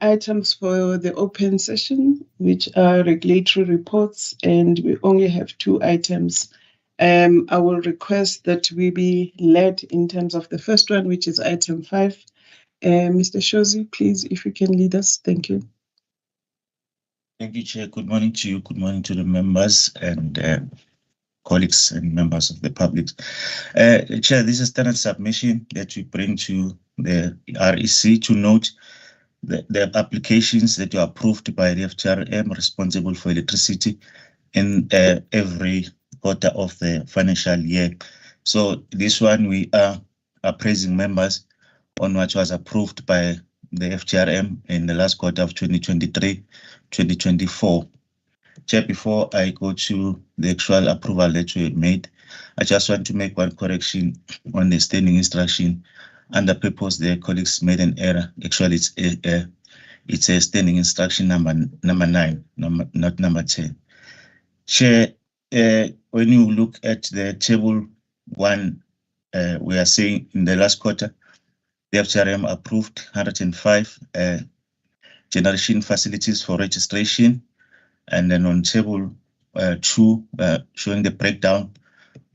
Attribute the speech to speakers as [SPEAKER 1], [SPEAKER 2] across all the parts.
[SPEAKER 1] items for the open session, which are regulatory reports, and we only have 2 items. I will request that we be led in terms of the first one, which is item 5. Mr. Shozi, please, if you can lead us. Thank you.
[SPEAKER 2] Thank you, Chair. Good morning to you. Good morning to the members and colleagues and members of the public. Chair, this is a standard submission that we bring to the REC to note the applications that are approved by the FTRM responsible for electricity in every quarter of the financial year. So this one we are appraising members on what was approved by the FTRM in the last quarter of 2023-2024. Chair, before I go to the actual approval that we made, I just want to make one correction on the standing instruction. Under purpose, the colleagues made an error. Actually, it's a standing instruction number 9, not number 10. Chair, when you look at the table 1, we are saying in the last quarter, the FTRM approved 105 generation facilities for registration. And then on table 2, showing the breakdown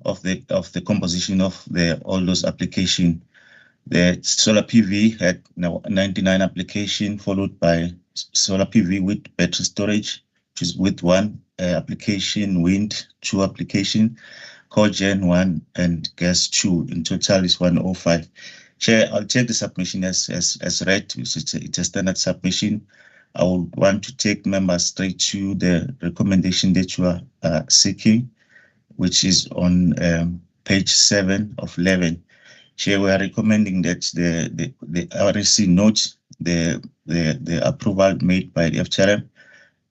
[SPEAKER 2] of the composition of all those applications. The solar PV had now 99 applications, followed by solar PV with battery storage, which is with 1 application, wind 2 applications, cogen 1, and gas 2. In total is 105. Chair, I'll take the submission as read. It's a standard submission. I would want to take members straight to the recommendation that you are seeking, which is on page 7 of 11. Chair, we are recommending that the REC notes the approval made by the FTRM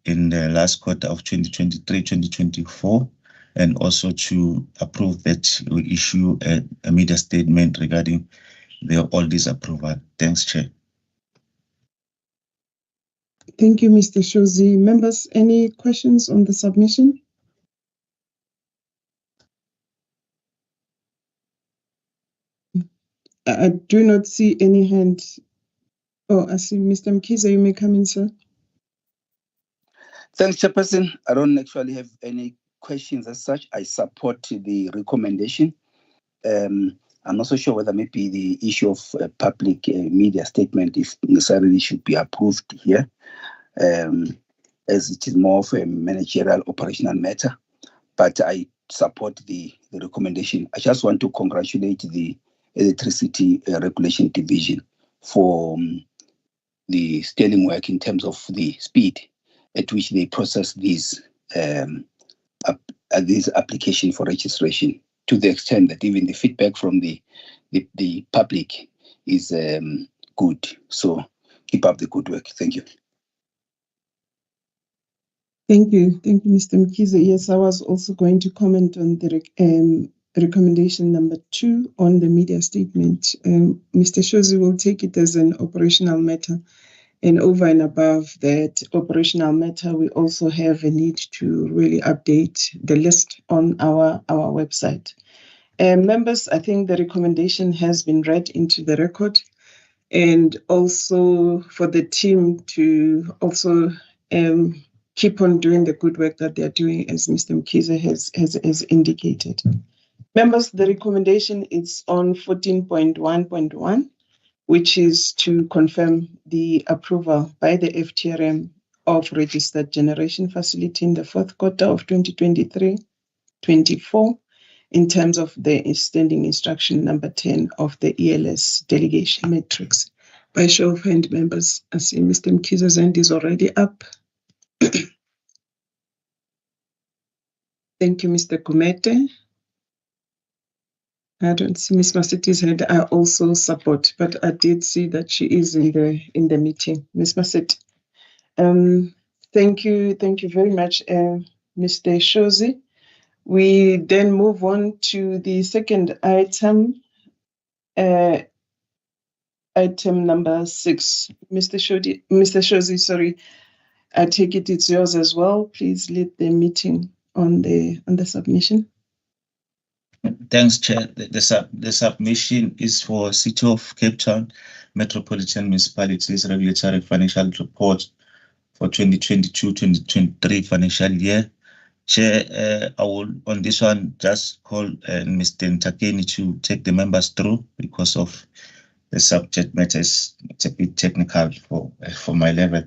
[SPEAKER 2] in the last quarter of 2023-2024, and also to approve that we issue a media statement regarding all this approval. Thanks, Chair.
[SPEAKER 1] Thank you, Mr. Shozi. Members, any questions on the submission? I do not see any hand. Oh, I see Mr. Mkhize, you may come in, sir.
[SPEAKER 3] Thanks, Chairperson. I don't actually have any questions as such. I support the recommendation. I'm not so sure whether maybe the issue of public media statement, if necessarily, should be approved here, as it is more of a managerial operational matter. But I support the recommendation. I just want to congratulate the Electricity Regulation Division for the sterling work in terms of the speed at which they process these applications for registration, to the extent that even the feedback from the public is good. So keep up the good work. Thank you.
[SPEAKER 1] Thank you, Mr. Mkhize. Yes, I was also going to comment on the recommendation number 2 on the media statement. Mr. Shozi will take it as an operational matter, and over and above that operational matter, we also have a need to really update the list on our website. Members, I think the recommendation has been read into the record, and also for the team to also keep on doing the good work that they're doing, as Mr. Mkhize has indicated. Members, the recommendation is on 14.1.1, which is to confirm the approval by the FTRM of registered generation facility in the 4th quarter of 2023-24 in terms of the standing instruction number 10 of the ELS delegation matrix. By show of hand, members, I see Mr. Mkhize's hand is already up. Thank you, Mr. Kumete. I don't see Ms. Maseti's hand. I also support, but I did see that she is in the meeting. Ms. Maseti. Thank you very much, Mr. Shozi. We then move on to the second item, item number 6. Mr. Shozi, sorry, I take it it's yours as well. Please lead the meeting on the submission.
[SPEAKER 2] Thanks, Chair. The submission is for City of Cape Town Metropolitan Municipalities Regulatory Financial Report for 2022-2023 financial year. Chair, I will on this one just call Mr. Ntakeni to take the members through because of the subject matter is it's a bit technical for my level.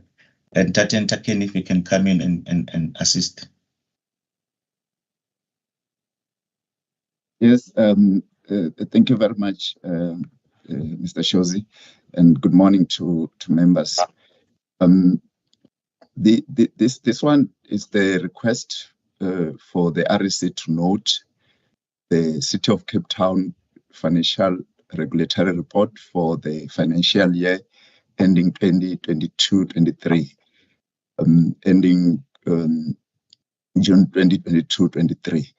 [SPEAKER 2] And Ntakeni, if you can come in and assist.
[SPEAKER 4] Yes, thank you very much, Mr. Shozi, and good morning to members. This one is the request for the REC to note the City of Cape Town financial regulatory report for the financial year ending 2022-23, ending June 2022-23.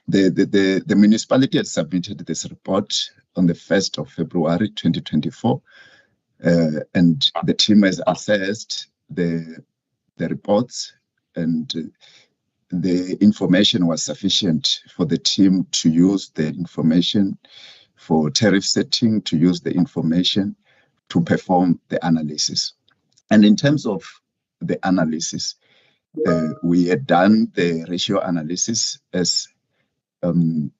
[SPEAKER 4] The municipality has submitted this report on the 1st of February 2024, and the team has assessed the reports, and the information was sufficient for the team to use the information for tariff setting, to use the information to perform the analysis. And in terms of the analysis, we had done the ratio analysis as we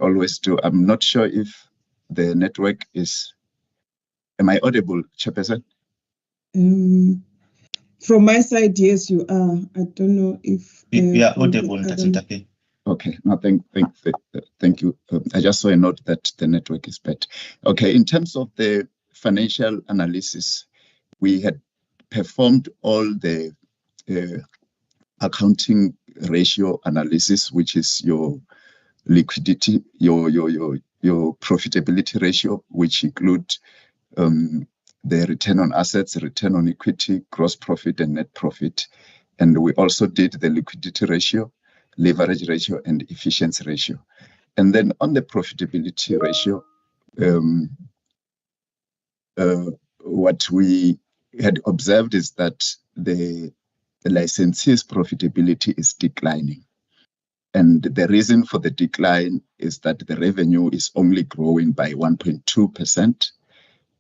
[SPEAKER 4] always do. I'm not sure if the network is. Am I audible, Chairperson?
[SPEAKER 1] From my side, yes, you are. I don't know if
[SPEAKER 2] you are audible.
[SPEAKER 4] Okay. No, thank you. I just saw a note that the network is bad. Okay. In terms of the financial analysis, we had performed all the accounting ratio analysis, which is your liquidity, your profitability ratio, which include the return on assets, return on equity, gross profit, and net profit. And we also did the liquidity ratio, leverage ratio, and efficiency ratio. And then on the profitability ratio, what we had observed is that the licensee's profitability is declining. And the reason for the decline is that the revenue is only growing by 1.2%,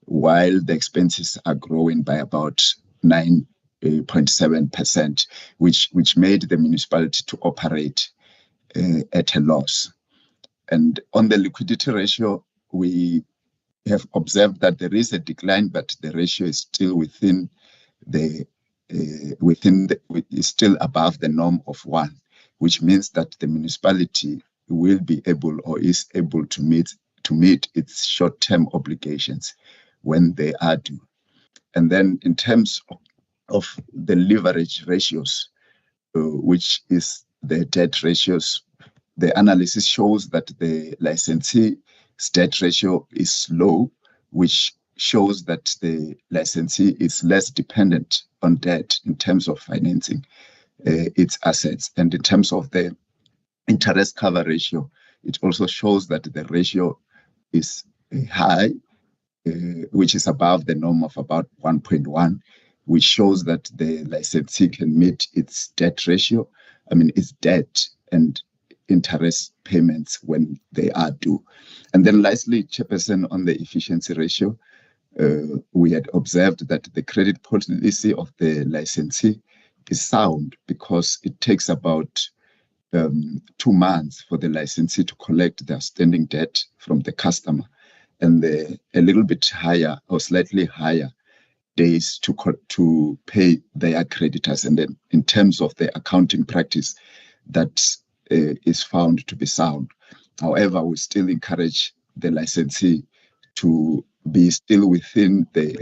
[SPEAKER 4] while the expenses are growing by about 9.7%, which made the municipality to operate at a loss. And on the liquidity ratio, we have observed that there is a decline, but the ratio is still within is still above the norm of 1, which means that the municipality will be able or is able to meet its short-term obligations when they are due. And then in terms of the leverage ratios, which is the debt ratios, the analysis shows that the licensee's debt ratio is low, which shows that the licensee is less dependent on debt in terms of financing its assets. And in terms of the interest cover ratio, it also shows that the ratio is high, which is above the norm of about 1.1, which shows that the licensee can meet its debt ratio, its debt and interest payments when they are due. And then lastly, Chairperson, on the efficiency ratio, we had observed that the credit policy of the licensee is sound because it takes about 2 months for the licensee to collect the outstanding debt from the customer, and a little bit higher or slightly higher days to pay their creditors. And then in terms of the accounting practice, that is found to be sound. However, we still encourage the licensee to be still within the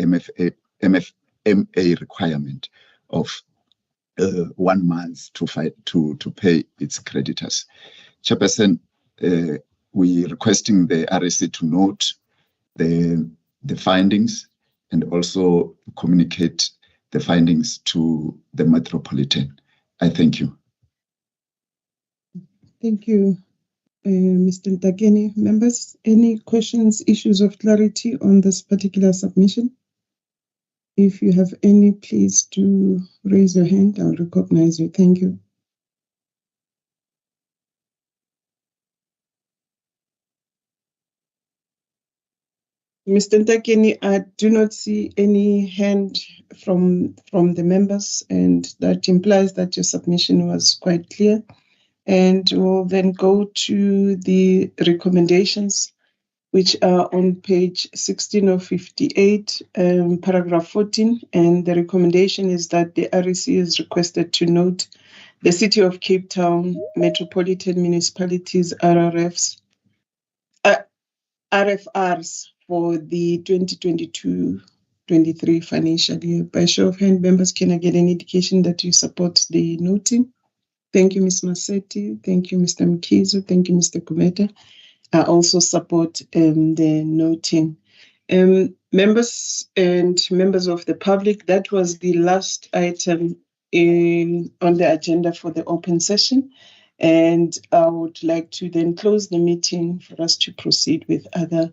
[SPEAKER 4] MFMA requirement of 1 month to pay its creditors. Chairperson, we requesting the REC to note the findings and also communicate the findings to the Metropolitan. I thank you.
[SPEAKER 1] Thank you, Mr. Ntakeni. Members, any questions, issues of clarity on this particular submission? If you have any, please do raise your hand. I'll recognize you. Thank you. Mr. Ntakeni, I do not see any hand from the members, and that implies that your submission was quite clear. And we'll then go to the recommendations, which are on page 16 of 58, paragraph 14. And the recommendation is that the REC is requested to note the City of Cape Town Metropolitan Municipalities RRFs for the 2022-23 financial year. By show of hand, members, can I get an indication that you support the noting? Thank you, Ms. Massetti. Thank you, Mr. Mkhize. Thank you, Mr. Kumeta. I also support the noting. Members and members of the public, that was the last item on the agenda for the open session. And I would like to then close the meeting for us to proceed with other